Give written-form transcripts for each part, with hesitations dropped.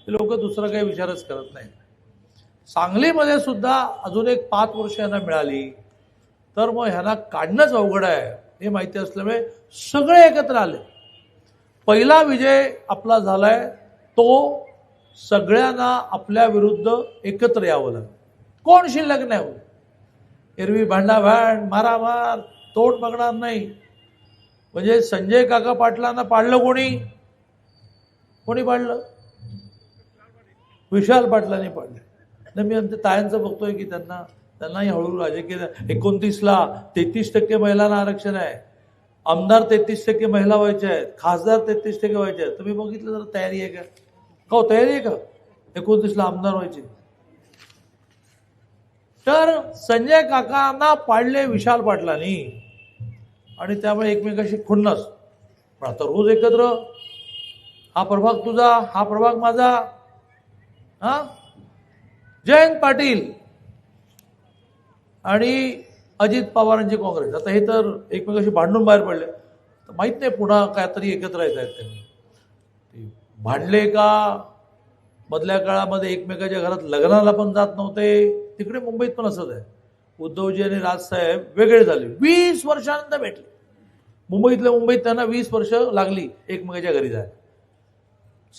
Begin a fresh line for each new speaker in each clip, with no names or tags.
लोक दुसरा काही विचारच करत नाही. सांगलीमध्ये सुद्धा अजून एक 5 वर्ष यांना मिळाली तर मग ह्यांना काढणंच अवघड आहे हे माहिती असल्यामुळे सगळे एकत्र आले. पहिला विजय आपला झालाय तो सगळ्यांना आपल्या विरुद्ध एकत्र यावं लागलं. कोण शिल्लक नाही होत. एरवी भांडाभांड मारामार तोड बघणार नाही. म्हणजे संजय काका पाटलांना पाडलं कोणी पाडलं? विशाल पाटलांनी पाडलं. मी आमच्या तायांचं बघतोय की त्यांनाही हळूहळू राजकीय 29ला 33% महिलांना आरक्षण आहे. आमदार 33% महिला व्हायच्या आहेत. खासदार 33% व्हायचे आहेत. तुम्ही बघितलं जर तयारी आहे का? हो तयारी आहे का 29ला आमदार व्हायचे? तर संजय काकांना पाडले विशाल पाटलांनी आणि त्यामुळे एकमेकाशी खुन्नस. पण आता रोज एकत्र हा प्रभाग तुझा हा प्रभाग माझा. हा जयंत पाटील आणि अजित पवारांची काँग्रेस आता हे तर एकमेकाशी भांडून बाहेर पडले. माहित नाही पुन्हा काहीतरी एकत्र येत आहेत त्यांनी. भांडले का मधल्या काळामध्ये एकमेकाच्या घरात लग्नाला पण जात नव्हते. तिकडे मुंबईत पण असंच आहे. उद्धवजी आणि राजसाहेब वेगळे झाले 20 वर्षानंतर भेटले. मुंबईत त्यांना 20 वर्ष लागली एकमेकाच्या घरी जायला.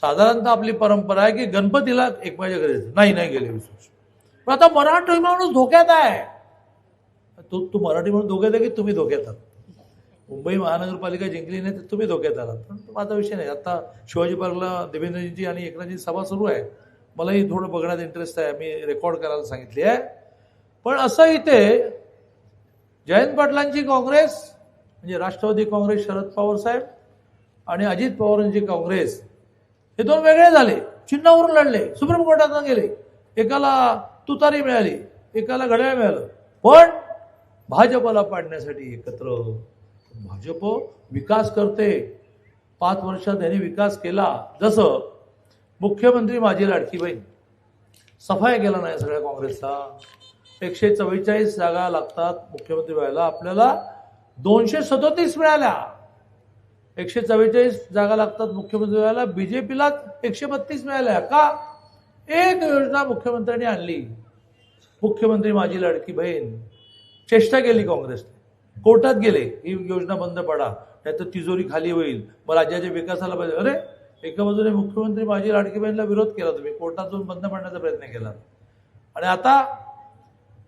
साधारणतः आपली परंपरा आहे की गणपतीला एकमेकाच्या घरी नाही गेले 20 वर्ष. पण आता मराठी माणूस धोक्यात आहे. तू मराठी म्हणून धोक्यात आहे की तुम्ही धोक्यात आहात? मुंबई महानगरपालिका जिंकली नाही तर तुम्ही धोक्यात आलात. पण माझा विषय नाही. आता शिवाजी पार्कला देवेंद्रजींची आणि एकनाथजी सभा सुरू आहे. मलाही थोडं बघण्यात इंटरेस्ट आहे. मी रेकॉर्ड करायला सांगितली आहे. पण असं इथे जयंत पाटलांची काँग्रेस म्हणजे राष्ट्रवादी काँग्रेस शरद पवार साहेब आणि अजित पवारांची काँग्रेस हे दोन वेगळे झाले. चिन्हावरून लढले. सुप्रीम कोर्टात गेले. एकाला तुतारी मिळाली एकाला घड्याळ मिळालं. पण भाजपला पाडण्यासाठी एकत्र. भाजप विकास करते. 5 वर्षात त्यांनी विकास केला. जसं मुख्यमंत्री माझी लाडकी बहीण सफाया केला नाही सगळ्या काँग्रेसचा. 144 जागा लागतात मुख्यमंत्री व्हायला. आपल्याला 237 मिळाल्या. 144 जागा लागतात मुख्यमंत्री व्हायला. बीजेपीला 132 मिळाल्या. का? एक योजना मुख्यमंत्र्यांनी आणली. मुख्यमंत्री माझी लाडकी बहीण. चेष्टा केली काँग्रेसने. कोर्टात गेले ही योजना बंद पडा नाही तर तिजोरी खाली होईल. मग राज्याच्या विकासाला पाहिजे. अरे एका बाजूने मुख्यमंत्री माझी लाडकी बहीणला विरोध केला तुम्ही. कोर्टात जाऊन बंद पाडण्याचा प्रयत्न केला. आणि आता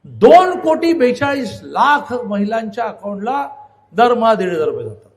2,42,00,000 महिलांच्या अकाउंटला दरमहा 1,500 रुपये जातात.